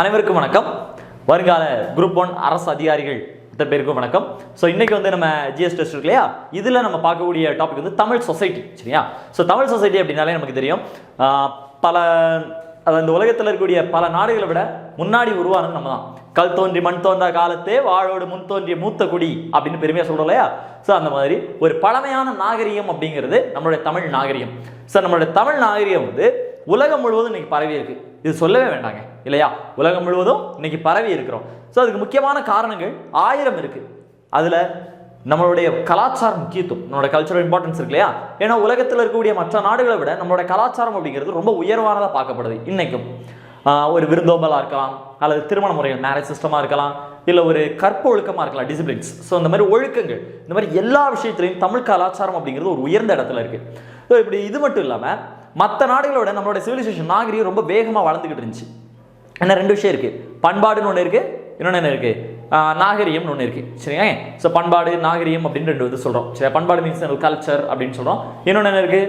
அனைவருக்கும் வணக்கம். வருங்கால குரூப் 1 அரசு அதிகாரிகள் இத்தனை பேருக்கும் வணக்கம். ஸோ இன்னைக்கு வந்து நம்ம ஜிஎஸ் டெஸ்ட் இருக்கு இல்லையா, இதில் நம்ம பார்க்கக்கூடிய டாபிக் வந்து தமிழ் சொசைட்டி. சரியா? ஸோ தமிழ் சொசைட்டி அப்படின்னாலே நமக்கு தெரியும், இந்த உலகத்தில் இருக்கக்கூடிய பல நாடுகளை விட முன்னாடி உருவானது நம்ம தான். கல் தோன்றி மண் தோன்றா காலத்தே வாழோடு முன் தோன்றிய மூத்த குடி அப்படின்னு பெருமையாக சொல்கிறோம் இல்லையா. ஸோ அந்த மாதிரி ஒரு பழமையான நாகரிகம் அப்படிங்கிறது நம்மளுடைய தமிழ் நாகரிகம். ஸோ நம்மளுடைய தமிழ் நாகரிகம் வந்து உலகம் முழுவதும் இன்னைக்கு பரவி இருக்கு. இது சொல்லவே வேண்டாங்க இல்லையா, உலகம் முழுவதும் இன்னைக்கு பரவி இருக்கிறோம். ஸோ அதுக்கு முக்கியமான காரணங்கள் 1000 இருக்கு. அதுல நம்மளுடைய கலாச்சார முக்கியத்துவம், நம்மளோட கல்ச்சரல் இம்பார்ட்டன்ஸ் இருக்கு இல்லையா. ஏன்னா உலகத்தில் இருக்கக்கூடிய மற்ற நாடுகளை விட நம்மளோட கலாச்சாரம் அப்படிங்கிறது ரொம்ப உயர்வானதாக பார்க்கப்படுது. இன்னைக்கும் ஒரு விருந்தோம்பலாக இருக்கலாம், அல்லது திருமண முறைகள் மேரேஜ் சிஸ்டமாக இருக்கலாம், இல்லை ஒரு கற்ப ஒழுக்கமாக இருக்கலாம் டிசிப்ளின்ஸ். ஸோ இந்த மாதிரி ஒழுக்கங்கள், இந்த மாதிரி எல்லா விஷயத்திலையும் தமிழ் கலாச்சாரம் அப்படிங்கிறது ஒரு உயர்ந்த இடத்துல இருக்கு. ஸோ இப்படி இது மட்டும் இல்லாமல் மற்ற நாடுகளோட நம்மளோட சிவிலைசேஷன் நாகரிகம் ரொம்ப வேகமாக வளர்ந்துக்கிட்டு இருந்துச்சு. என்ன 2 விஷயம் இருக்கு, பண்பாடுன்னு ஒன்று இருக்கு, இன்னொன்று என்ன இருக்கு, நாகரிகம்னு ஒன்று இருக்கு. சரியா? ஸோ பண்பாடு நாகரிகம் அப்படின்னு 2 வந்து சொல்கிறோம். சரி, பண்பாடு மீன்ஸ் கல்ச்சர் அப்படின்னு சொல்கிறோம். இன்னொன்று என்ன இருக்கு,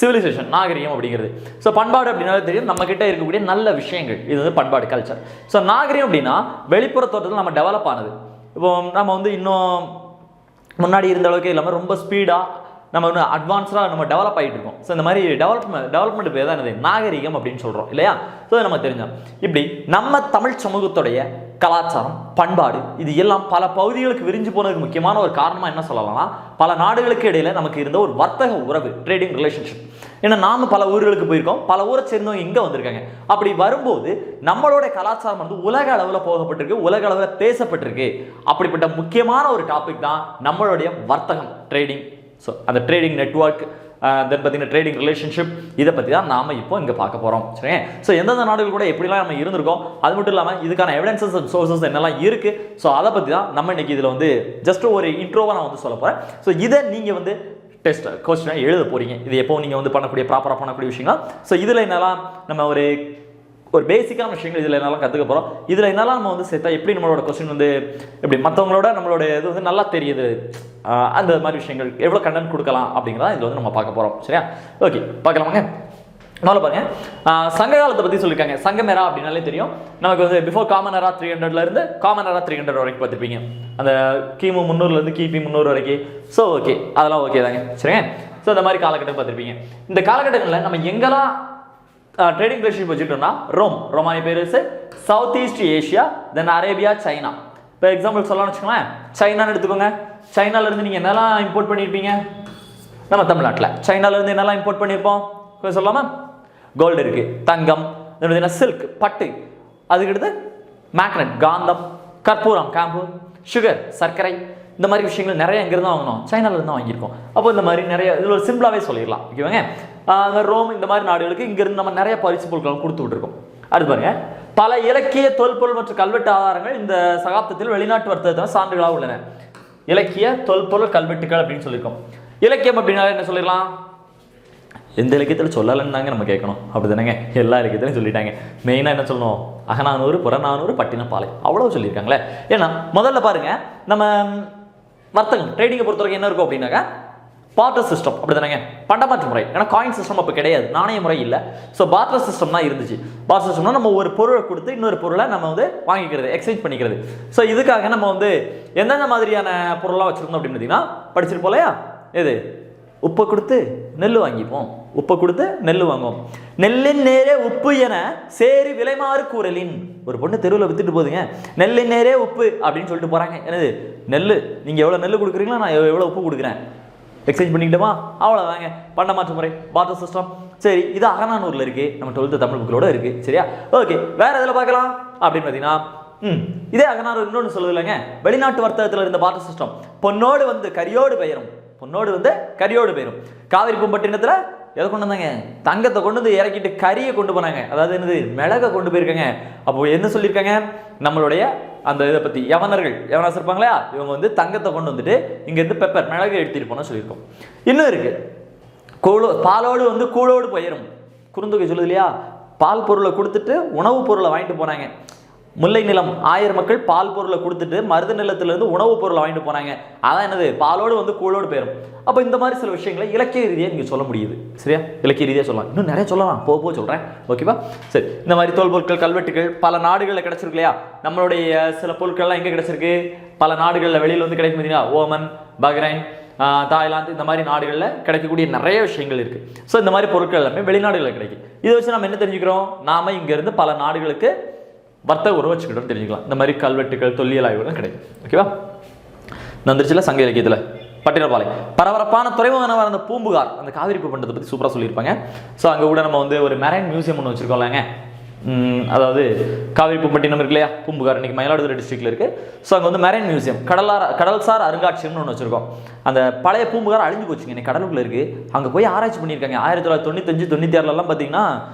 சிவிலைசேஷன் நாகரிகம் அப்படிங்கிறது. ஸோ பண்பாடு அப்படின்னாலே தெரியும் நம்ம கிட்ட இருக்கக்கூடிய நல்ல விஷயங்கள், இது வந்து பண்பாடு கல்ச்சர். ஸோ நாகரிகம் அப்படின்னா வெளிப்புற தோட்டத்தில் நம்ம டெவலப் ஆனது. இப்போ நம்ம வந்து இன்னும் முன்னாடி இருந்த அளவுக்கு இல்லாமல் ரொம்ப ஸ்பீடாக நம்ம வந்து அட்வான்ஸ்டாக நம்ம டெவலப் ஆகிட்டு இருக்கோம். ஸோ இந்த மாதிரி டெவலப்மெண்ட் பேர் தான் என்னது, நாகரிகம் அப்படின்னு சொல்கிறோம் இல்லையா. ஸோ நம்ம தெரிஞ்சோம் இப்படி நம்ம தமிழ் சமூகத்துடைய கலாச்சாரம் பண்பாடு இது எல்லாம் பல பகுதிகளுக்கு விரிஞ்சு போனதுக்கு முக்கியமான ஒரு காரணமாக என்ன சொல்லலாம்னா, பல நாடுகளுக்கு இடையில நமக்கு இருந்த ஒரு வர்த்தக உறவு, ட்ரேடிங் ரிலேஷன்ஷிப். ஏன்னா நாம பல ஊர்களுக்கு போயிருக்கோம், பல ஊரை சேர்ந்தவங்க இங்கே வந்திருக்காங்க. அப்படி வரும்போது நம்மளோட கலாச்சாரம் வந்து உலக அளவில் போகப்பட்டிருக்கு, உலக அளவில் பேசப்பட்டிருக்கு. அப்படிப்பட்ட முக்கியமான ஒரு டாபிக் தான் நம்மளுடைய வர்த்தகம், ட்ரேடிங். ஸோ அந்த ட்ரேடிங் நெட்வொர்க், தென் பார்த்தீங்கன்னா ட்ரேடிங் ரிலேஷன்ஷிப், இதை பற்றி தான் நாம் இப்போ இங்கே பார்க்க போகிறோம். சரி, ஸோ எந்தெந்த நாடுகள் கூட எப்படிலாம் நம்ம இருந்திருக்கோம், அது மட்டும் இல்லாமல் இதுக்கான எவிடன்சஸ் அண்ட் சோர்சஸ் என்னெல்லாம் இருக்குது. ஸோ அதை பற்றி தான் நம்ம இன்னைக்கு இதில் வந்து ஜஸ்ட் ஒரு இன்ட்ரோவாக நான் வந்து சொல்ல போகிறேன். ஸோ இதை நீங்கள் வந்து டெஸ்ட் கொஸ்டினாக எழுத போகிறீங்க. இது எப்போ நீங்கள் வந்து பண்ணக்கூடிய ப்ராப்பராக பண்ணக்கூடிய விஷயங்கள். ஸோ இதில் என்னெல்லாம் நம்ம ஒரு பேசிக்கான விஷயங்கள் இதில் என்னெல்லாம் கற்றுக்க போகிறோம், இதில் என்னெல்லாம் நம்ம வந்து சேர்த்தா எப்படி நம்மளோட கொஸ்டின் வந்து எப்படி மற்றவங்களோட நம்மளோட இது வந்து நல்லா தெரியுது, அந்த மாதிரி விஷயங்கள் எவ்வளோ கண்டென்ட் கொடுக்கலாம் அப்படிங்கிறத இதில் வந்து நம்ம பார்க்க போகிறோம். சரியா? ஓகே, பார்க்கலாமாங்க. முதல்ல பாருங்க, சங்க காலத்தை பற்றி சொல்லியிருக்காங்க. சங்கம் எரா அப்படின்னாலே தெரியும் நமக்கு வந்து பிஃபோர் காமன் எரா 300 காமன் எரா 300 வரைக்கும் பார்த்துருப்பீங்க. அந்த கிமு 300 கிபி 300 வரைக்கும். ஸோ ஓகே, அதெல்லாம் ஓகே தாங்க. சரிங்க? ஸோ இந்த மாதிரி காலகட்டம் பார்த்துருப்பீங்க. இந்த காலகட்டங்களில் நம்ம எங்கெல்லாம் ட்ரேடிங் ரிலேஷன்ஷிப் வச்சுட்டோம்னா, ரோமானிய பேரரசு, சவுத் ஈஸ்ட் ஏஷியா, தென் அரேபியா, சைனா. இப்போ எக்ஸாம்பிள் சொல்லலாம்னு வச்சுக்கோங்களேன், சைனான்னு எடுத்துக்கோங்க. சைனாலேருந்து நீங்கள் என்னெல்லாம் இம்போர்ட் பண்ணியிருப்பீங்க, நம்ம தமிழ்நாட்டில் சைனாலேருந்து என்னெல்லாம் இம்போர்ட் பண்ணியிருப்போம் கொஞ்சம் சொல்லாமா? கோல்டு இருக்குது, தங்கம், சில்க் பட்டு, அதுக்கடுத்து மேக்னட் காந்தம், கற்பூரம் காம்பு, சுகர் சர்க்கரை, இந்த மாதிரி விஷயங்கள் நிறைய எங்கேருந்து வாங்கணும், சைனாலேருந்து தான் வாங்கியிருக்கோம். அப்போ இந்த மாதிரி நிறைய இதில் ஒரு சிம்பிளாகவே சொல்லிடலாம். ஓகேவாங்க? ரோம் இந்த மாதிரி நாடுகளுக்கு இங்கிருந்து நம்ம நிறைய பரிசு பொருட்கள் கொடுத்து விட்டுருக்கோம். அடுத்து பாருங்க, பல இலக்கிய தொல்பொருள் மற்றும் கல்வெட்டு ஆதாரங்கள் இந்த சகாப்தத்தில் வெளிநாட்டு வர்த்தகத்தை சான்றுகளாக உள்ளன. இலக்கிய தொல்பொருள் கல்வெட்டுகள் அப்படின்னு சொல்லியிருக்கோம். இலக்கியம் அப்படின்னால என்ன சொல்லிடலாம், எந்த இலக்கியத்தில் சொல்லலைன்னு தாங்க நம்ம கேட்கணும். அப்படி தானேங்க, எல்லா இலக்கியத்திலையும் சொல்லிட்டாங்க. மெயினாக என்ன சொல்லணும், அகநானூறு புறநானூறு பட்டினப்பாலை அவ்வளோ சொல்லியிருக்காங்களே. ஏன்னா முதல்ல பாருங்க, நம்ம வர்த்தகம் ட்ரேடிங்கை பொறுத்தவரைக்கும் என்ன இருக்கும் அப்படின்னாக்கா, பார்ட்டர் சிஸ்டம். அப்படி தானேங்க, பண்டமாற்று முறை. ஏன்னா காயின் சிஸ்டம் அப்போ கிடையாது, நாணய முறை இல்லை. ஸோ பார்ட்டர் சிஸ்டம் தான் இருந்துச்சு. பார்ட்டர் சிஸ்டம்னா நம்ம ஒரு பொருளை கொடுத்து இன்னொரு பொருளை நம்ம வந்து வாங்கிக்கிறது, எக்ஸ்சேஞ்ச் பண்ணிக்கிறது. ஸோ இதுக்காக நம்ம வந்து எந்தெந்த மாதிரியான பொருளாக வச்சுருந்தோம் அப்படின்னு பார்த்தீங்கன்னா படிச்சிருப்போம் இல்லையா, எது உப்பை கொடுத்து நெல் வாங்கிப்போம், உப்பை கொடுத்து நெல் வாங்குவோம். நெல்லின் நேரே உப்பு என சேரி விலைமாறு கூறலின். ஒரு பொண்ணு தெருவில் வித்துட்டு போகுதுங்க, நெல்லின் நேரே உப்பு அப்படின்னு சொல்லிட்டு போகிறாங்க. என்னது நெல், நீங்கள் எவ்வளோ நெல் கொடுக்குறீங்களோ நான் எவ்வளோ உப்பு கொடுக்குறேன், எக்ஸ்சேஞ்ச் பண்ணிக்கிட்டோமா, அவ்வளோதாங்க பண்டமாற்று முறை, பார்ட்டர் சிஸ்டம். சரி, இது அகநானூரில் இருக்குது, நம்ம 12th தமிழ் புக்கிலோட இருக்குது. சரியா? ஓகே, வேற எதில் பார்க்கலாம் அப்படின்னு பார்த்தீங்கன்னா, இதே அகநானூர் இன்னொன்று சொல்லுது இல்லைங்க, வெளிநாட்டு வர்த்தகத்தில் இருந்த பார்ட்டர் சிஸ்டம். பொன்னோடு வந்து கரியோடு பெயரும், பொன்னோடு வந்து கரியோடு பெயரும். காவிரி பூம்பட்டினத்தில் எதை கொண்டு வந்தாங்க, தங்கத்தை கொண்டு வந்து இறக்கிட்டு கரியை கொண்டு போனாங்க. அதாவது என்னது, மிளகை கொண்டு போயிருக்காங்க. அப்போ என்ன சொல்லியிருக்காங்க, நம்மளுடைய அந்த இதை பற்றி எவனாஸ் இருப்பாங்களா, இவங்க வந்து தங்கத்தை கொண்டு வந்துட்டு இங்கேருந்து பெப்பர் மிளகு எடுத்துகிட்டு போனால் சொல்லியிருக்கோம். இன்னும் இருக்கு, பாலோடு வந்து கூழோடு போயிடும். குறுந்தொகை சொல்லுது இல்லையா, பால் பொருளை கொடுத்துட்டு உணவுப் பொருளை வாங்கிட்டு போனாங்க. முல்லை நிலம் 1000 மக்கள் பால் பொருளை கொடுத்துட்டு மருத நிலத்திலிருந்து உணவுப் பொருளை வாங்கிட்டு போனாங்க. அதான் என்னது, பாலோடு வந்து கூழோடு போயிடும். அப்போ இந்த மாதிரி சில விஷயங்களை இலக்கிய ரீதியாக நீங்கள் சொல்ல முடியுது. சரியா, இலக்கிய ரீதியாக சொல்லலாம், இன்னும் நிறைய சொல்லலாம், போக சொல்கிறேன். ஓகேவா? சரி, இந்த மாதிரி தோல் பொருட்கள், கல்வெட்டுகள் பல நாடுகளில் கிடைச்சிருக்கு இல்லையா? நம்மளுடைய சில பொருட்கள்லாம் எங்கே கிடைச்சிருக்கு? பல நாடுகளில் வெளியில் வந்து கிடைக்கும். பார்த்தீங்கன்னா ஓமன், பஹ்ரைன், தாய்லாந்து, இந்த மாதிரி நாடுகளில் கிடைக்கக்கூடிய நிறைய விஷயங்கள் இருக்குது. ஸோ இந்த மாதிரி பொருட்கள் எல்லாமே வெளிநாடுகளில் கிடைக்கும். இதை வச்சு நம்ம என்ன தெரிஞ்சுக்கிறோம்? நாம இங்கேருந்து பல நாடுகளுக்கு வர்த்தக உறவு வச்சுக்கிட்டோம் தெரிஞ்சுக்கலாம். இந்த மாதிரி கல்வெட்டுகள், தொல்லியல் ஆய்வுகள் கிடைக்கும். ஓகேவா? நந்திரிச்சில சங்க இலக்கியத்தில் பட்டினப்பாலை பரபரப்பான துறைமுகமாக இருந்த பூம்புகார், அந்த காவிரி பூப்பண்டத்தை பற்றி சூப்பராக சொல்லியிருப்பாங்க. ஸோ அங்கே கூட நம்ம வந்து ஒரு மெரைன் மியூசியம் ஒன்று வச்சுருக்கோம்லங்க. அதாவது காவிரி பூப்பட்டினம் இருக்கு இல்லையா, பூம்புகார் இன்னைக்கு மயிலாடுதுறை டிஸ்ட்ரிக்ட்ல இருக்கு. ஸோ அங்கே வந்து மெரைன் மியூசியம், கடல்சார் அருங்காட்சியகம்னு ஒன்று வச்சிருக்கோம். அந்த பழைய பூம்புகார் அழிஞ்சு போச்சுங்க, இன்னைக்கு கடலுக்குள்ள இருக்கு. அங்கே போய் ஆராய்ச்சி பண்ணியிருக்காங்க. 1995, 96 பார்த்தீங்கன்னா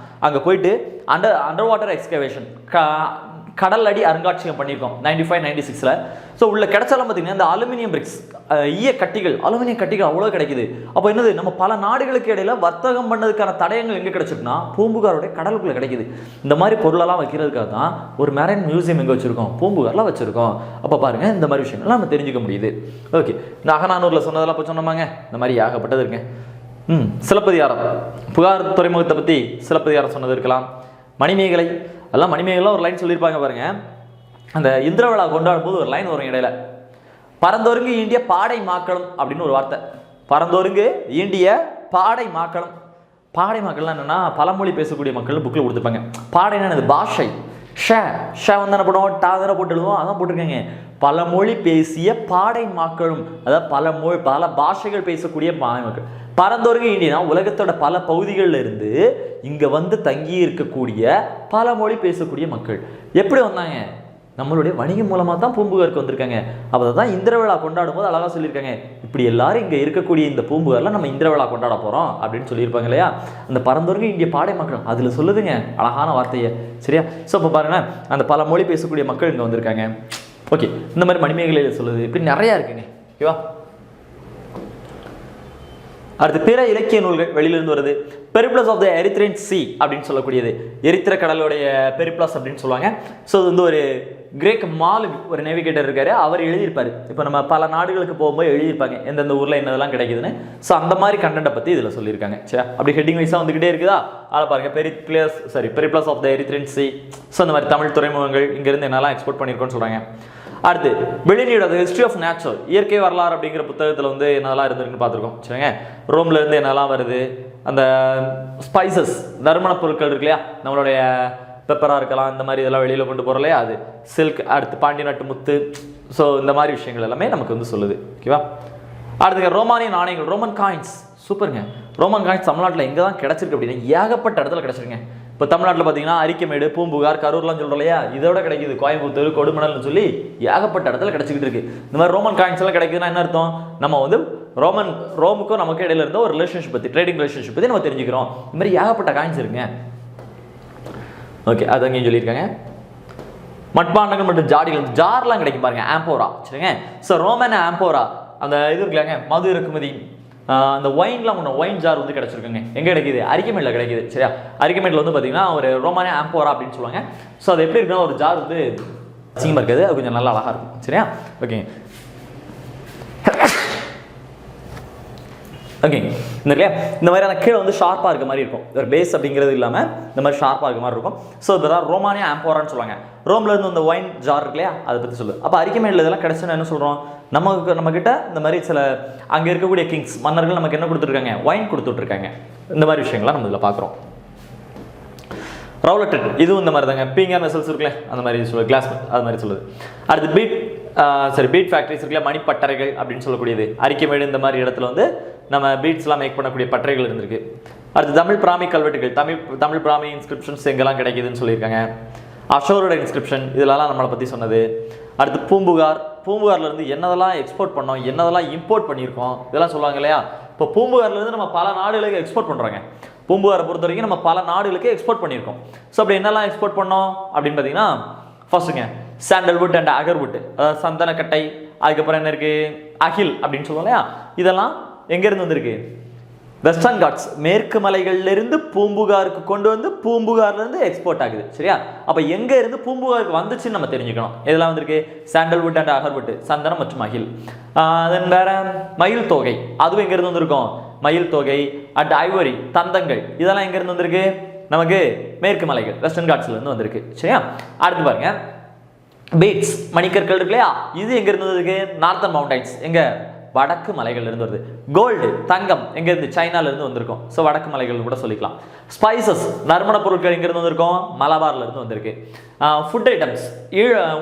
அங்கே போயிட்டு அண்டர் வாட்டர் எக்ஸ்கவேஷன், கடல் அடி அருங்காட்சியகம் பண்ணியிருக்கோம் 95, 96. ஸோ உள்ள கிடைச்சாலும் பார்த்தீங்கன்னா இந்த அலுமினியம் பிரிக்ஸ், அலுமினியம் கட்டிகள் அவ்வளோ கிடைக்குது. அப்போ என்னது, நம்ம பல நாடுகளுக்கு இடையில வர்த்தகம் பண்ணதுக்கான தடயங்கள் எங்கே கிடைச்சிருக்குன்னா பூம்புகாரோட கடலுக்குள்ள கிடைக்குது. இந்த மாதிரி பொருளெல்லாம் வைக்கிறதுக்காக தான் ஒரு மெரைன் மியூசியம் எங்கே வச்சிருக்கோம், பூம்புகாரில் வச்சிருக்கோம். அப்போ பாருங்க, இந்த மாதிரி விஷயங்கள்லாம் நம்ம தெரிஞ்சுக்க முடியுது. ஓகே, இந்த அகநானூரில் சொன்னதெல்லாம் இப்போ சொன்னோமாங்க, இந்த மாதிரி ஏகப்பட்டது இருக்குங்க. சிலப்பதிகாரம், புகார் துறைமுகத்தை பற்றி சிலப்பதிகாரம் சொன்னது இருக்கலாம். மணிமேகலை, எல்லாம் மணிமேகலாம் ஒரு லைன் சொல்லியிருப்பாங்க பாருங்க. அந்த இந்திர விழா கொண்டாடும் போது ஒரு லைன் வரும் இடையில, பரந்தோருங்கு ஈண்டிய பாடை மாக்களும் அப்படின்னு ஒரு வார்த்தை. பரந்தோருங்கு ஈண்டிய பாடை மாக்களும். பாடை மக்கள்லாம் என்னன்னா பழமொழி பேசக்கூடிய மக்கள் புக்கில் கொடுத்துருப்பாங்க. பாடைன்னா என்னது, பாஷை. ஷ வந்து என்ன பண்ணுவோம், டாதரை போட்டு எழுதுவோம், அதான் போட்டிருக்காங்க. பழமொழி பேசிய பாடை மக்களும், அதாவது பல பாஷைகள் பேசக்கூடிய மக்கள். பரந்தோருங்க இந்தியா உலகத்தோட பல பகுதிகளில் இருந்து இங்கே வந்து தங்கி இருக்கக்கூடிய பல மொழி பேசக்கூடிய மக்கள் எப்படி வந்தாங்க? நம்மளுடைய வணிகம் மூலமாக தான் பூம்புகாருக்கு வந்திருக்காங்க. அப்போ தான் இந்திர விழா கொண்டாடும் போது அழகாக சொல்லியிருக்காங்க, இப்படி எல்லாரும் இங்கே இருக்கக்கூடிய இந்த பூம்புகாரில் நம்ம இந்திர விழா கொண்டாட போகிறோம் அப்படின்னு சொல்லியிருப்பாங்க இல்லையா? அந்த பரந்தோருங்க இந்திய பாடை மக்கள் அதில் சொல்லுதுங்க அழகான வார்த்தையை. சரியா? ஸோ இப்போ பாருங்கள், அந்த பல மொழி பேசக்கூடிய மக்கள் இங்கே வந்திருக்காங்க. ஓகே, இந்த மாதிரி மணிமேகலையில் சொல்லுது, இப்படி நிறையா இருக்குங்க. ஓகேவா? அடுத்து பிற இலக்கிய நூல்கள் வெளியிலிருந்து வருது. Periplus of the Erythraean C அப்படின்னு சொல்லக்கூடியது, எரித்திர கடலுடைய பெரிப்ளஸ் அப்படின்னு சொல்லுவாங்க. ஸோ இது வந்து ஒரு கிரேக் மாலு, ஒரு நேவிகேட்டர் இருக்காரு, அவர் எழுதியிருப்பாரு. இப்போ நம்ம பல நாடுகளுக்கு போகும்போது எழுதியிருப்பாங்க எந்தெந்த ஊரில் என்னதெல்லாம் கிடைக்குதுன்னு. ஸோ அந்த மாதிரி கண்டென்ட்டை பற்றி இதில் சொல்லியிருக்காங்க. சரி, அப்படி ஹெட்டிங் வைஸாக வந்துகிட்டே இருக்குதா? அதை பாருங்க, Periplus of the Erythraean sea. So இந்த மாதிரி தமிழ் துறைமுகங்கள் இங்கேருந்து என்னெல்லாம் எக்ஸ்போர்ட் பண்ணியிருக்கோன்னு சொல்கிறாங்க. அடுத்து வெளிநீடு, அது ஹிஸ்ட்ரி ஆஃப் நேச்சர், இயற்கை வரலாறு அப்படிங்கிற புத்தகத்தில் வந்து என்னெல்லாம் இருந்திருக்குன்னு பார்த்துருக்கோம். சரிங்க, ரோம்ல இருந்து என்னெல்லாம் வருது, அந்த ஸ்பைசஸ், நறுமணப் பொருட்கள் இருக்கு இல்லையா, நம்மளுடைய பெப்பராக இருக்கலாம், இந்த மாதிரி இதெல்லாம் வெளியில் கொண்டு போகிற இல்லையா, அது சில்க். அடுத்து பாண்டி நாட்டு முத்து. ஸோ இந்த மாதிரி விஷயங்கள் எல்லாமே நமக்கு வந்து சொல்லுது. ஓகேவா? அடுத்து ரோமானிய நாணயங்கள், ரோமன் காயின்ஸ். சூப்பருங்க, ரோமன் காயின்ஸ் தமிழ்நாட்டில் எங்கே தான் கிடச்சிருக்கு அப்படின்னா ஏகப்பட்ட இடத்துல கிடச்சிருங்க. இப்போ தமிழ்நாட்டில் பார்த்தீங்கன்னா அரிக்கமேடு, பூம்புகார், கரூர்லாம் சொல்கிறோம் இல்லையா, இதோட கிடைக்குது. கோயம்புத்தூர், கொடுமணல்னு சொல்லி ஏகப்பட்ட இடத்துல கிடைச்சிக்கிட்டு இருக்கு. இந்த மாதிரி ரோமன் காயின்ஸ் எல்லாம் கிடைக்குதுன்னா என்ன அர்த்தம்? நம்ம வந்து ரோமுக்கும் நமக்கு இடையில இருந்த ஒரு ரிலேஷன்ஷிப் பற்றி, ட்ரேடிங் ரிலேஷன்ஷிப் பற்றி நம்ம தெரிஞ்சுக்கிறோம். இந்த மாதிரி ஏகப்பட்ட காயின்ஸ் இருக்குங்க. ஓகே, அது அங்கேயும் சொல்லியிருக்காங்க. மட்பாண்டங்கள் மற்றும் ஜார்லாம் கிடைக்கும் பாருங்க, ஆம்போரா. சரிங்க, ஸோ ரோமன் ஆம்போரா, அந்த இது இருக்குல்லங்க, மது இறக்குமதி, அந்த ஒயின்லாம் ஒன்று ஒயின் ஜார் வந்து கிடச்சிருக்குங்க. எங்கே கிடைக்கிது? அரிக்கமேடில் கிடைக்கிது. சரியா? அரிக்கமேடில் வந்து பார்த்தீங்கன்னா ஒரு ரோமானிய ஆம்போரா அப்படின்னு சொல்லுவாங்க. ஸோ அது எப்படி இருக்குன்னா, ஒரு ஜார் வந்து சீமா இருக்காது, அது கொஞ்சம் நல்லா அழகாக இருக்கும். சரியா? ஓகேங்க. ஓகேங்க, இந்த மாதிரியான கீழே வந்து ஷார்ப்பாக இருக்க மாதிரி இருக்கும். ஒரு பேஸ் அப்படிங்கிறது இல்லாமல் இந்த மாதிரி ஷார்ப்பாக இருக்க மாதிரி இருக்கும். ஸோ இதுதான் ரோமானிய ஆம்போரான்னு சொல்லுவாங்க. ரோம்ல இருந்து இந்த ஒயின் ஜார் இருக்கு இல்லையா, அதை பற்றி சொல்லுது. அப்போ அரிக்கமேடில் இதெல்லாம் கிடைச்சுன்னா என்ன சொல்கிறோம்? நம்மக்கிட்ட இந்த மாதிரி சில அங்கே இருக்கக்கூடிய கிங்ஸ், மன்னர்கள் நமக்கு என்ன கொடுத்துருக்காங்க? ஒயின் கொடுத்துட்ருக்காங்க. இந்த மாதிரி விஷயங்கள்லாம் நம்ம இதில் பார்க்குறோம். ரவுலட்டட், இதுவும் இந்த மாதிரி தாங்க. பீங்கான் வெசல்ஸ் இருக்குல்ல, அந்த மாதிரி சொல்லுது. கிளாஸ் அது மாதிரி சொல்லுது. அடுத்து பீட் ஃபேக்ட்ரிஸ் இருக்குல்ல, மணிப்பட்டறைகள் அப்படின்னு சொல்லக்கூடியது. அரிக்கமேடு இந்த மாதிரி இடத்துல வந்து நம்ம பீட்ஸ்லாம் மேக் பண்ணக்கூடிய பட்டறைகள் இருந்திருக்கு. அடுத்து தமிழ் பிராமி கல்வெட்டுகள், தமிழ் பிராமி இன்ஸ்கிரிப்ஷன்ஸ் எங்கெல்லாம் கிடைக்குதுன்னு சொல்லியிருக்காங்க. அஷோரோட இன்ஸ்கிரிப்ஷன், இதெல்லாம் நம்மளை பற்றி சொன்னது. அடுத்து பூம்புகார்லேருந்து என்னதெல்லாம் எக்ஸ்போர்ட் பண்ணோம், என்னதெல்லாம் இம்போர்ட் பண்ணியிருக்கோம், இதெல்லாம் சொல்லுவாங்க இல்லையா. இப்போ பூம்புகார்லேருந்து நம்ம பல நாடுகளுக்கு எக்ஸ்போர்ட் பண்ணுறாங்க. பூம்புகாரை பொறுத்த வரைக்கும் நம்ம பல நாடுகளுக்கு எக்ஸ்போர்ட் பண்ணியிருக்கோம். ஸோ அப்படி என்னெல்லாம் எக்ஸ்போர்ட் பண்ணோம் அப்படின்னு பார்த்தீங்கன்னா, ஃபர்ஸ்ட்டுங்க சாண்டல்வுட் அண்ட் அகர்வுட், அதாவது சந்தனக்கட்டை. அதுக்கப்புறம் என்ன இருக்குது? அகில் அப்படின்னு சொல்லுவோம் இல்லையா. இதெல்லாம் எங்கேருந்து வந்திருக்கு? வெஸ்டர்ன் காட்ஸ் மேற்கு மலைகள்லேருந்து பூம்புகாருக்கு கொண்டு வந்து பூம்புகார்லேருந்து எக்ஸ்போர்ட் ஆகுது. சரியா? அப்போ எங்கே இருந்து பூம்புகாருக்கு வந்துச்சுன்னு நம்ம தெரிஞ்சுக்கணும். இதெல்லாம் வந்திருக்கு சாண்டல்வுட் அண்ட் அகர்வுட், சந்தனம் மற்றும் மகிழ். தென் வேற மயில் தொகை, அதுவும் எங்கேருந்து வந்திருக்கும்? மயில் தொகை அண்ட் ஐவரி, தந்தங்கள், இதெல்லாம் எங்கேருந்து வந்திருக்கு? நமக்கு மேற்கு மலைகள் வெஸ்டர்ன் காட்ஸ்லேருந்து வந்திருக்கு. சரியா? அடுத்து பாருங்க பீட்ஸ், மணிக்கற்கள் இருக்கு இல்லையா, இது எங்கேருந்து வந்திருக்கு? நார்த்தன் மவுண்டைன்ஸ், எங்கே? வடக்கு மலைகள்ல இருந்து வருது. கோல்டு, தங்கம் எங்க இருந்து? சைனால இருந்து வந்திருக்கும். ஸோ வடக்கு மலைகள் கூட சொல்லிக்கலாம். ஸ்பைசஸ், நறுமண பொருட்கள் எங்க இருந்து வந்திருக்கும்? மலபார்ல இருந்து வந்திருக்கு. ஃபுட் ஐட்டம்ஸ்,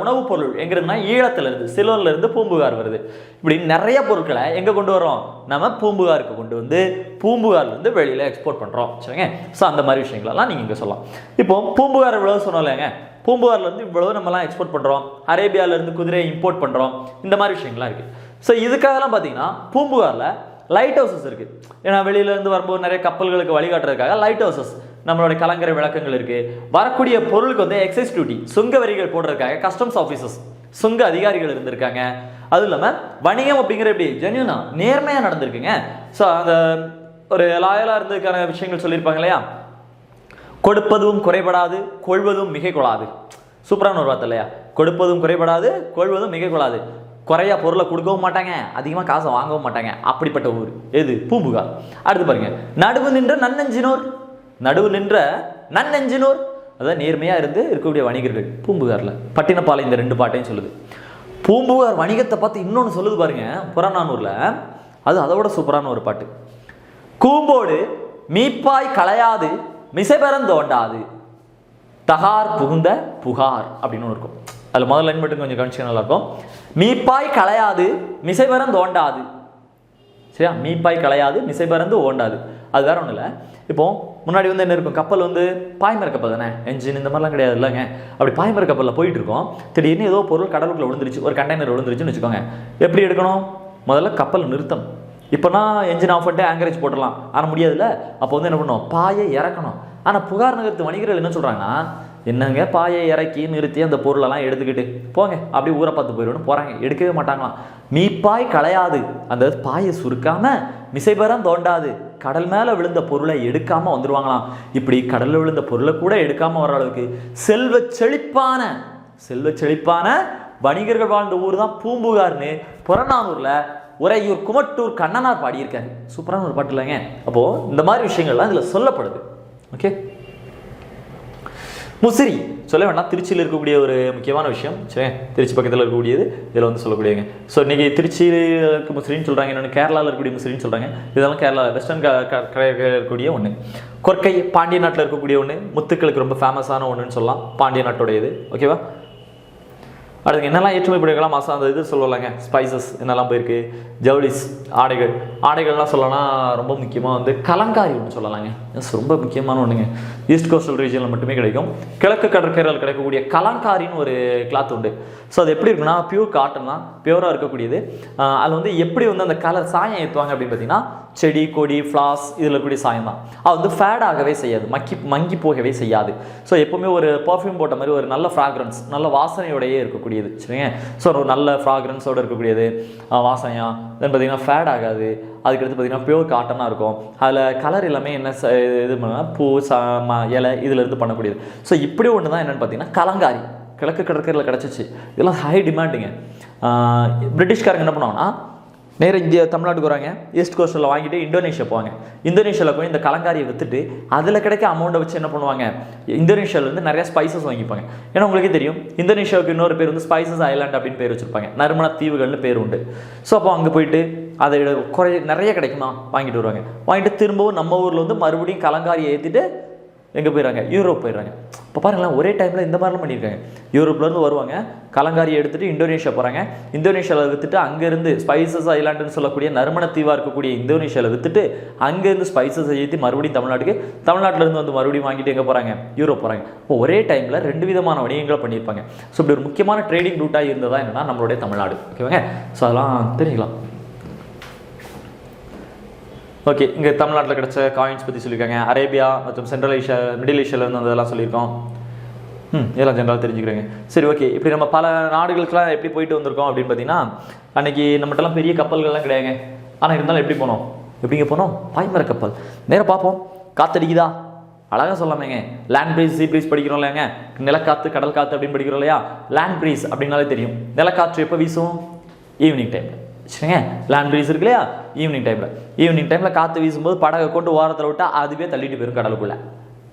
உணவுப் பொருள் எங்க இருந்துன்னா ஈழத்துல இருந்து, சிலோன்ல இருந்து பூம்புகார் வருது. இப்படி நிறைய பொருட்களை எங்க கொண்டு வரோம்? நம்ம பூம்புகாருக்கு கொண்டு வந்து பூம்புகார்ல இருந்து வெளியில எக்ஸ்போர்ட் பண்றோம். சரிங்க? ஸோ அந்த மாதிரி விஷயங்களெல்லாம் நீங்க இங்க சொல்லலாம். இப்போ பூம்புகார் இவ்வளவு சொன்னோம்லங்க, பூம்புகார்ல இருந்து இவ்வளவு நம்மலாம் எக்ஸ்போர்ட் பண்றோம், அரேபியால இருந்து குதிரையை இம்போர்ட் பண்றோம், இந்த மாதிரி விஷயங்கள்லாம் இருக்கு. ஸோ இதுக்காகலாம் பார்த்தீங்கன்னா பூம்புகாரில் லைட் ஹவுசஸ் இருக்கு. ஏன்னா வெளியிலேருந்து வரும்போது நிறைய கப்பல்களுக்கு வழிகாட்டுறதுக்காக லைட் ஹவுசஸ், நம்மளுடைய கலங்கரை விளக்கங்கள் இருக்கு. வரக்கூடிய பொருளுக்கு வந்து எக்ஸைஸ் டியூட்டி, சுங்க வரிகள் போடுறதுக்காக கஸ்டம்ஸ் ஆஃபீஸர்ஸ், சுங்க அதிகாரிகள் இருந்திருக்காங்க. அதுவும் இல்லாமல் வணிகம் அப்படிங்கிற எப்படி ஜென்யூனா நேர்மையாக நடந்திருக்குங்க. ஸோ அந்த ஒரு லாயலாக இருந்ததுக்கான விஷயங்கள் சொல்லியிருப்பாங்க இல்லையா, கொடுப்பதும் குறைபடாது, கொள்வதும் மிகை கொள்ளாது. சூப்பரான ஒரு வார்த்தை இல்லையா? கொடுப்பதும் குறைபடாது, கொள்வதும் மிகை கொள்ளாது. குறையா பொருளை கொடுக்கவும் மாட்டாங்க, அதிகமாக காசை வாங்கவும் மாட்டாங்க. அப்படிப்பட்ட ஊர் எது? பூம்புகார். அடுத்து பாருங்க, நடுவு நின்ற நன்னெஞ்சினோர், நடுவு நின்ற நன்னெஞ்சினோர், அதாவது நேர்மையாக இருந்து இருக்கக்கூடிய வணிகர்கள் பூம்புகாரில். பட்டினப்பாலை இந்த 2 பாட்டையும் சொல்லுது. பூம்புகார் வணிகத்தை பார்த்து இன்னொன்று சொல்லுது பாருங்க புறநானூரில், அது அதோட சூப்பரான ஒரு பாட்டு. கூம்போடு மீப்பாய் களையாது மிசைபெறன் தோண்டாது தகார் புகுந்த புகார் அப்படின்னு இருக்கும். அதில் முதல் லைன் மட்டும் கொஞ்சம் கவனிச்சு நல்லா இருக்கும். மீப்பாய் களையாது மிசைபெறன் தோண்டாது. சரியா? மீப்பாய் களையாது மிசைபெறந்து ஓண்டாது. அது வேற ஒன்றும் இல்லை. இப்போ முன்னாடி வந்து என்ன இருக்கும்? கப்பல் வந்து பாய்மர கப்பல் தானே, என்ஜின் இந்த மாதிரிலாம் கிடையாது இல்லைங்க. அப்படி பாய்மர கப்பலில் போயிட்டு இருக்கோம், திடீர்னு ஏதோ பொருள் கடலுக்குள்ள விழுந்துருச்சு, ஒரு கண்டெய்னர் விழுந்துருச்சுன்னு வச்சுக்கோங்க. எப்படி எடுக்கணும்? முதல்ல கப்பல் நிறுத்தணும். இப்போனா என்ஜின் ஆஃப் பண்ணிட்டு ஆங்கரேஜ் போட்டுடலாம், ஆனால் முடியாதுல்ல. அப்போ வந்து என்ன பண்ணணும்? பாயை இறக்கணும். ஆனால் புகார் நகரத்து வணிகர்கள் என்ன சொல்கிறாங்கன்னா, என்னங்க பாயை இறக்கி நிறுத்தி அந்த பொருளெல்லாம் எடுத்துக்கிட்டு போங்க, அப்படி ஊரை பார்த்து போயிடுவோன்னு போகிறாங்க. எடுக்கவே மாட்டாங்களாம். மீப்பாய் களையாது, அந்த பாயை சுருக்காம மிசைபெறன் தோண்டாது, கடல் மேலே விழுந்த பொருளை எடுக்காமல் வந்துடுவாங்களாம். இப்படி கடலில் விழுந்த பொருளை கூட எடுக்காமல் வர அளவுக்கு செல்வ செழிப்பான வணிகர்கள் வாழ்ந்த ஊர் தான் பூம்புகார்னு புறநானூரில் உறையூர் குமட்டூர் கண்ணனார் பாடியிருக்காரு. சூப்பரான ஒரு பாட்டு இல்லைங்க. அப்போது இந்த மாதிரி விஷயங்கள்லாம் இதில் சொல்லப்படுது. ஓகே, முசிறி சொல்ல வேண்டாம், திருச்சியில் இருக்கக்கூடிய ஒரு முக்கியமான விஷயம். சரி, திருச்சி பக்கத்தில் இருக்கக்கூடியது இதில் வந்து சொல்லக்கூடியங்க. ஸோ இன்றைக்கி திருச்சியில் இருக்க முசிறின்னு சொல்கிறாங்க, இன்னொன்று கேரளாவில் இருக்கக்கூடிய முசிறின்னு சொல்கிறாங்க. இதெல்லாம் கேரளா வெஸ்டர்ன் இருக்கக்கூடிய ஒன்று. கொற்கை பாண்டிய நாட்டில் இருக்கக்கூடிய ஒன்று, முத்துக்களுக்கு ரொம்ப ஃபேமஸான ஒன்றுன்னு சொல்லலாம், பாண்டிய நாட்டோடையது. ஓகேவா? அடுத்து என்னெல்லாம் ஏற்றுமதி பண்ணிக்கலாம் மாதம் அந்த இது சொல்லலாங்க. ஸ்பைசஸ் என்னெல்லாம் போயிருக்கு, ஜவுளிஸ், ஆடைகள்லாம் சொல்லலாம். ரொம்ப முக்கியமாக வந்து கலங்காரி ஒன்று சொல்லலாங்க. ரொம்ப முக்கியமான ஒன்றுங்க. ஈஸ்ட் கோஸ்டல் ரீஜனில் மட்டுமே கிடைக்கும். கிழக்கு கடற்கரையில் கிடைக்கக்கூடிய கலங்காரின்னு ஒரு கிளாத் உண்டு. ஸோ அது எப்படி இருக்குன்னா, பியூர் காட்டன் தான், பியூராக இருக்கக்கூடியது. அதில் வந்து எப்படி வந்து அந்த கலர் சாயம் ஏற்றுவாங்க அப்படின்னு பார்த்தீங்கன்னா, செடி கொடி ஃப்ளாஸ் இதில் இருக்கக்கூடிய சாயம் தான். அது வந்து ஃபேட் ஆகவே செய்யாது, மங்கி போகவே செய்யாது. ஸோ எப்போவுமே ஒரு பர்ஃப்யூம் போட்ட மாதிரி ஒரு நல்ல ஃப்ராக்ரன்ஸ், நல்ல வாசனையோடையே இருக்கக்கூடியது. சரிங்க? ஸோ ஒரு நல்ல ஃப்ராக்ரன்ஸோடு இருக்கக்கூடியது, வாசனையாக தென் பார்த்தீங்கன்னா ஃபேட் ஆகாது. அதுக்கடுத்து பார்த்தீங்கன்னா பியூர் காட்டனாக இருக்கும். அதில் கலர் எல்லாமே என்ன இது பண்ணால் பூ இலை இதிலேருந்து பண்ணக்கூடியது. ஸோ இப்படி ஒன்று தான் என்னென்னு பார்த்தீங்கன்னா கலங்காரி கிழக்கு கடற்கரையில் கிடச்சிச்சு. இதெல்லாம் ஹை டிமாண்டுங்க. பிரிட்டிஷ்காரங்க என்ன பண்ணுவாங்கன்னா, நேராக இந்தியா தமிழ்நாட்டுக்கு வராங்க, ஈஸ்ட் கோஸ்டில் வாங்கிட்டு இந்தோனேஷியா போவாங்க. இந்தோனேஷியாவில் போய் இந்த கலங்காரியை விற்றுட்டு அதில் கிடைக்க அமௌண்ட்டை வச்சு என்ன பண்ணுவாங்க, இந்தோனேஷியாவிலேருந்து நிறைய ஸ்பைசஸ் வாங்கிப்பாங்க. ஏன்னா உங்களுக்கே தெரியும், இந்தோனேஷியாவுக்கு இன்னொரு பேர் வந்து ஸ்பைசஸ் ஐலாண்ட் அப்படின்னு பேர் வச்சுருப்பாங்க, நறுமண தீவுகள்னு பேர் உண்டு. ஸோ அப்போ அங்கே போயிட்டு அதை நிறைய கிடைக்குமா வாங்கிட்டு வருவாங்க. வாங்கிட்டு திரும்பவும் நம்ம ஊரில் வந்து மறுபடியும் கலங்காரியை ஏற்றிட்டு எங்கே போயிடறாங்க, யூரோப் போயிடுறாங்க. இப்போ பாருங்களேன், ஒரே டைமில் இந்த மாதிரிலாம் பண்ணியிருக்காங்க. யூரோப்லேருந்து வருவாங்க, கலங்காரியை எடுத்துகிட்டு இந்தோனேஷியா போகிறாங்க. இந்தோனேஷியாவில் விற்றுட்டு அங்கேருந்து ஸ்பைசஸ் ஐலாண்டுன்னு சொல்லக்கூடிய நறுமண தீவாக இருக்கக்கூடிய இந்தோனேஷியாவில் விற்றுட்டு அங்கேருந்து ஸ்பைசஸை ஏற்றி மறுபடியும் தமிழ்நாட்டிலேருந்து வந்து மறுபடியும் வாங்கிட்டு எங்கே போகிறாங்க, யூரோப் போகிறாங்க. இப்போ ஒரே டைமில் 2 விதமான வணிகங்களை பண்ணியிருப்பாங்க. ஸோ இப்படி ஒரு முக்கியமான ட்ரேடிங் ரூட்டாக இருந்ததா என்னென்னா நம்மளுடைய தமிழ்நாடு. ஓகேவாங்க? ஸோ அதெல்லாம் தெரிஞ்சுக்கலாம். ஓகே, இங்கே தமிழ்நாட்டில் கிடச்ச காயின்ஸ் பற்றி சொல்லியிருக்காங்க. அரேபியா மற்றும் சென்ட்ரல் ஏஷியா, மிடில் ஏஷியாவிலேருந்து அதெல்லாம் சொல்லியிருக்கோம். இதெல்லாம் ஜென்ரலாக தெரிஞ்சுக்கிறேங்க. சரி, ஓகே. இப்படி நம்ம பல நாடுகளுக்கெல்லாம் எப்படி போயிட்டு வந்திருக்கோம் அப்படின்னு பார்த்தீங்கன்னா, அன்றைக்கி நம்மகிட்டலாம் பெரிய கப்பல்கள்லாம் கிடையாதுங்க. ஆனால் இருந்தாலும் எப்படி போனோம், எப்படிங்க போனோம்? பாய்மர கப்பல். நேராக பார்ப்போம், காத்தடிக்குதா? அழகாக சொல்லாமேங்க. லேண்ட் ப்ரீஸ், சீ ப்ரீஸ் படிக்கிறோம் இல்லையாங்க, நிலக்காற்று கடல் காற்று அப்படின்னு படிக்கிறோம் இல்லையா. லேண்ட் ப்ரீஸ் அப்படின்னாலே தெரியும், நிலக்காற்று எப்போ வீசும்? ஈவினிங் டைமில். சரிங்க, லேண்ட் ப்ரீஸ் இருக்கு இல்லையா, ஈவினிங் டைமில் காற்று வீசும்போது படகை கொண்டு ஓரத்தில் விட்டால் அதுவே தள்ளிட்டு போயிடும் கடலுக்குள்ளே.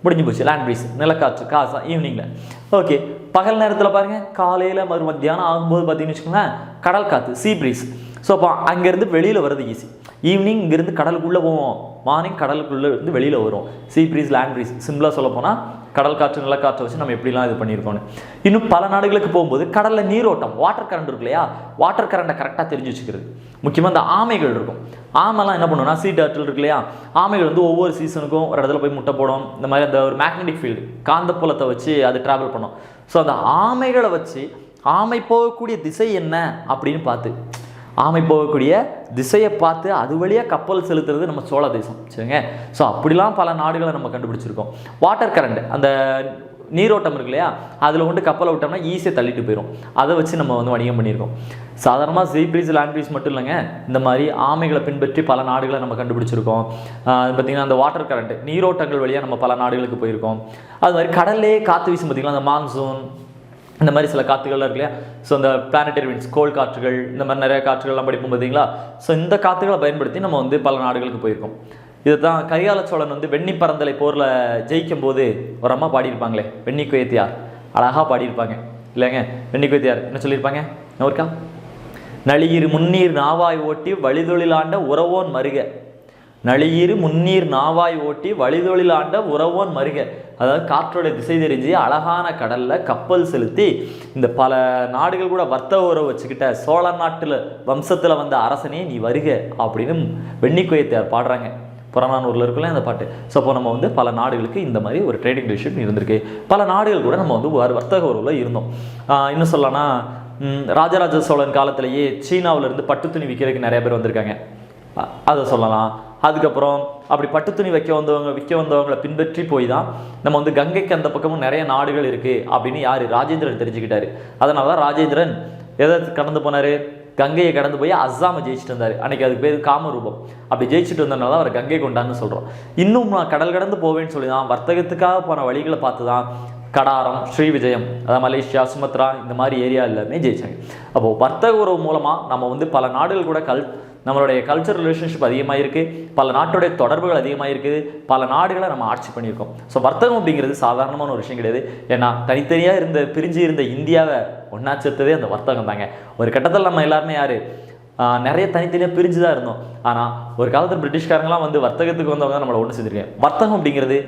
முடிஞ்சு போச்சு லேண்ட் ப்ரீஸ். நிலக்காற்று காசா ஈவினிங்கில். ஓகே, பகல் நேரத்தில் பாருங்கள், காலையில் மத்தியானம் ஆகும்போது பார்த்தீங்கன்னு வச்சுக்கோங்களேன், கடல் காற்று சீ ப்ரீஸ். ஸோ அப்போ அங்கேருந்து வெளியில் வர்றது ஈஸி. ஈவினிங் இங்கேருந்து கடலுக்குள்ளே போவோம், மார்னிங் கடலுக்குள்ளே இருந்து வெளியில் வரும். Sea breeze, land breeze. சிம்பிளாக சொல்ல போனால் கடல் காற்று நிலக்காற்றை வச்சு நம்ம எப்படிலாம் இது பண்ணியிருக்கோன்னு. இன்னும் பல நாடுகளுக்கு போகும்போது கடலில் நீரோட்டம், வாட்டர் கரண்ட் இருக்கு இல்லையா, வாட்டர் கரண்ட்டை கரெக்டாக தெரிஞ்சு வச்சுக்கிறது. முக்கியமாக இந்த ஆமைகள் இருக்கும். ஆமைலாம் என்ன பண்ணுவோம்னா, சீ டர்ட்டில் இருக்கு இல்லையா, ஆமைகள் வந்து ஒவ்வொரு சீசனுக்கும் ஒரு இடத்துல போய் முட்டை போடும். இந்த மாதிரி அந்த ஒரு மேக்னெட்டிக் ஃபீல்டு, காந்தப்புலத்தை வச்சு அது ட்ராவல் பண்ணும். ஸோ அந்த ஆமைகளை வச்சு ஆமை போகக்கூடிய திசை என்ன அப்படின்னு பார்த்து, ஆமை போகக்கூடிய திசையை பார்த்து அது வழியாக கப்பல் செலுத்துறது நம்ம சோழ தேசம். சரிங்க, ஸோ அப்படிலாம் பல நாடுகளை நம்ம கண்டுபிடிச்சிருக்கோம். வாட்டர் கரண்ட், அந்த நீரோட்டம் இருக்கு இல்லையா, அதில் கொண்டு கப்பலை விட்டோம்னா ஈஸியாக தள்ளிட்டு போயிடும். அதை வச்சு நம்ம வந்து வணிகம் பண்ணியிருக்கோம். சாதாரணமாக சீ ப்ரீஸ், லேண்ட் ப்ரீஸ் மட்டும் இல்லைங்க, இந்த மாதிரி ஆமைகளை பின்பற்றி பல நாடுகளை நம்ம கண்டுபிடிச்சிருக்கோம். பார்த்திங்கன்னா அந்த வாட்டர் கரண்ட், நீரோட்டங்கள் வழியாக நம்ம பல நாடுகளுக்கு போயிருக்கோம். அது மாதிரி கடல்லே காற்று வீசும் பார்த்திங்களா, அந்த மான்சூன், இந்த மாதிரி சில காற்றுகள்லாம் இருக்கு இல்லையா. ஸோ இந்த பிளானட்டரி விண்ட்ஸ், கோள் காற்றுகள், இந்த மாதிரி நிறைய காற்றுகள்லாம் படிப்போம் பார்த்தீங்களா. ஸோ இந்த காற்றுகளை பயன்படுத்தி நம்ம வந்து பல நாடுகளுக்கு போயிருக்கோம். இது தான் கரிகால சோழன் வந்து வெண்ணி பரந்தலை போரில் ஜெயிக்கும் போது ஒரு அம்மா பாடியிருப்பாங்களே, வெண்ணி குயத்தியார், அழகாக பாடியிருப்பாங்க இல்லைங்க. வெண்ணி குயத்தியார் என்ன சொல்லியிருப்பாங்க நோர்க்கா? நளியிரு முன்னீர் நாவாய் ஓட்டி வழிதொழிலாண்ட உறவோன் மருக. நளியிரு முன்னீர் நாவாய் ஓட்டி வழிதொழிலாண்ட உறவோன் மருக. அதாவது காற்றோட திசை தெரிஞ்சு அழகான கடலில் கப்பல் செலுத்தி இந்த பல நாடுகள் கூட வர்த்தக உறவு வச்சுக்கிட்ட சோழ நாட்டில் வம்சத்தில் வந்த அரசனே நீ வருக அப்படின்னு வெண்ணி குயத்தியார் பாடுறாங்க. புறநானூரில் இருக்குல்ல அந்த பாட்டு. ஸோ அப்போ நம்ம வந்து பல நாடுகளுக்கு இந்த மாதிரி ஒரு ட்ரேடிங் ரிலேஷன் இருந்திருக்கு. பல நாடுகள் கூட நம்ம வந்து வர்த்தக உறவில் இருந்தோம். இன்னும் சொல்லனா, ராஜராஜ சோழன் காலத்திலேயே சீனாவிலேருந்து பட்டு துணி விற்கிறதுக்கு நிறைய பேர் வந்திருக்காங்க, அதை சொல்லலாம். அதுக்கப்புறம் அப்படி பட்டு துணி விற்க வந்தவங்களை பின்பற்றி போய் தான் நம்ம வந்து கங்கைக்கு அந்த பக்கமும் நிறைய நாடுகள் இருக்குது அப்படின்னு யார்? ராஜேந்திரன் தெரிஞ்சுக்கிட்டாரு. அதனால தான் ராஜேந்திரன் எதை கடந்து போனார்? கங்கையை கடந்து போய் அஸ்ஸாமை ஜெயிச்சுட்டு வந்தார். அன்றைக்கி அதுக்கு பேர் காமரூபம். அப்படி ஜெயிச்சுட்டு வந்ததுனால தான் அவர் கங்கை கொண்டான்னு சொல்கிறோம். இன்னும் நான் கடல் கடந்து போவேன்னு சொல்லி தான் வர்த்தகத்துக்காக போன வழிகளை பார்த்து தான் கடாரம், ஸ்ரீவிஜயம், அதாவது மலேசியா, சுமத்ரா, இந்த மாதிரி ஏரியா எல்லாமே ஜெயிச்சாங்க. அப்போது வர்த்தக உறவு மூலமாக நம்ம வந்து பல நாடுகள் கூட நம்மளுடைய கல்ச்சர் ரிலேஷன்ஷிப் அதிகமாக இருக்குது, பல நாட்டுடைய தொடர்புகள் அதிகமாக இருக்குது, பல நாடுகளை நம்ம ஆட்சி பண்ணியிருக்கோம். ஸோ வர்த்தகம் அப்படிங்கிறது சாதாரணமான ஒரு விஷயம் கிடையாது. ஏன்னா தனித்தனியாக பிரிஞ்சு இருந்த இந்தியாவை ஒன்றா சேர்த்ததே அந்த வர்த்தகம் தாங்க. ஒரு கட்டத்தில் நம்ம எல்லாருமே யார்? நிறைய தனித்தனியாக பிரிஞ்சு தான் இருந்தோம். ஆனால் ஒரு காலத்தில் பிரிட்டிஷ்காரங்களாம் வந்து வர்த்தகத்துக்கு வந்தவங்க நம்மளை ஒன்று செஞ்சுருக்கேன். வர்த்தகம் அப்படிங்கிறது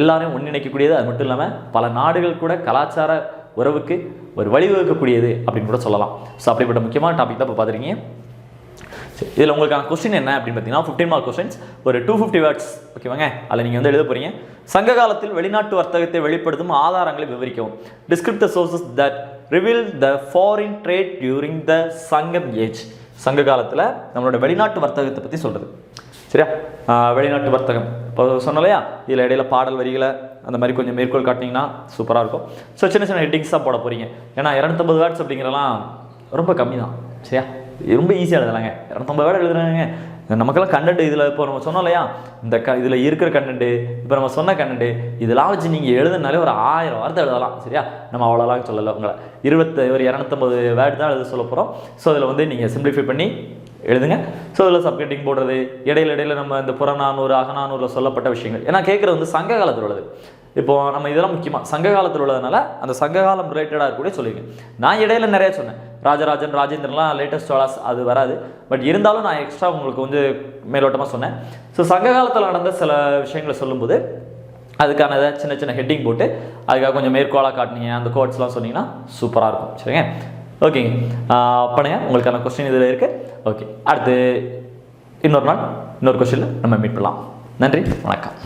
எல்லாரையும் ஒன்றிணைக்கக்கூடியது. அது மட்டும் இல்லாமல் பல நாடுகள் கூட கலாச்சார உறவுக்கு ஒரு வழிவகுக்கக்கூடியது அப்படின்னு கூட சொல்லலாம். ஸோ அப்படிப்பட்ட முக்கியமான டாபிக் தான் இப்போ பார்த்துருக்கீங்க. இதில் உங்களுக்கான கொஸ்டின் என்ன அப்படின்னு பார்த்தீங்கன்னா 15 மார்க் கொஸ்டின்ஸ், ஒரு 250 வேர்ட்ஸ். ஓகேவாங்க, அதில் நீங்கள் வந்து எழுத போகிறீங்க. சங்க காலத்தில் வெளிநாட்டு வர்த்தகத்தை வெளிப்படுத்தும் ஆதாரங்களை விவரிக்கவும். Describe the sources that reveal the foreign trade during the Sangam age. சங்க காலத்தில் நம்மளோட வெளிநாட்டு வர்த்தகத்தை பற்றி சொல்கிறது. சரியா? வெளிநாட்டு வர்த்தகம் இப்போ சொன்னலையா, இதில் இடையில பாடல் வரிகளை அந்த மாதிரி கொஞ்சம் மேற்கோள் காட்டினீங்கன்னா சூப்பராக இருக்கும். ஸோ சின்ன சின்ன ஹெட்டிங்ஸ் தான் போட போகிறீங்க. ஏன்னா 250 வேர்ட்ஸ் அப்படிங்கிறலாம் ரொம்ப கம்மி தான். சரியா? ரொம்ப ஈஸியாக எழுதலாங்க. 250 வேர்டு எழுதுறாங்க. நமக்கெல்லாம் கண்டென்ட் இதில் இப்போ நம்ம சொன்னோம் இல்லையா, இந்த இதில் இருக்கிற கண்டென்ட்டு, இப்போ நம்ம சொன்ன கண்டென்ட்டு, இதெல்லாம் வச்சு நீங்கள் எழுதுனாலே ஒரு 1000 வார்த்தை எழுதலாம். சரியா? நம்ம அவ்வளோலாம் சொல்லலை. உங்களை 250 வேர்டு தான் எழுத சொல்ல போகிறோம். ஸோ அதில் வந்து நீங்கள் சிம்பிளிஃபை பண்ணி எழுதுங்க. ஸோ இதில் சப்கெட்டிங் போடுறது, இடையில நம்ம இந்த புறநானூறு, அகநானூரில் சொல்லப்பட்ட விஷயங்கள், ஏன்னா கேட்குறது வந்து சங்க காலத்தில் உள்ளது. இப்போது நம்ம இதெல்லாம் முக்கியமாக சங்க காலத்தில் உள்ளதுனால அந்த சங்க காலம் ரிலேட்டடாக கூட சொல்லியிருக்கேன். நான் இடையில நிறைய சொன்னேன், ராஜராஜன், ராஜேந்திரன்லாம் லேட்டஸ்ட் சாளாஸ் அது வராது. பட் இருந்தாலும் நான் எக்ஸ்ட்ரா உங்களுக்கு வந்து மேலோட்டமாக சொன்னேன். ஸோ சங்க காலத்தில் நடந்த சில விஷயங்களை சொல்லும்போது அதுக்கான சின்ன சின்ன ஹெட்டிங் போட்டு அதுக்காக கொஞ்சம் மேற்கோளாக காட்டினீங்க, அந்த கோட்ஸ்லாம் சொன்னீங்கன்னா சூப்பராக இருக்கும். சரிங்க, ஓகேங்க. பண்ணுங்க, உங்களுக்கான கொஸ்டின் இதில் இருக்குது. ஓகே, அடுத்து இன்னொரு நாள் இன்னொரு கொஸ்டினில் நம்ம மீட் பண்ணலாம். நன்றி, வணக்கம்.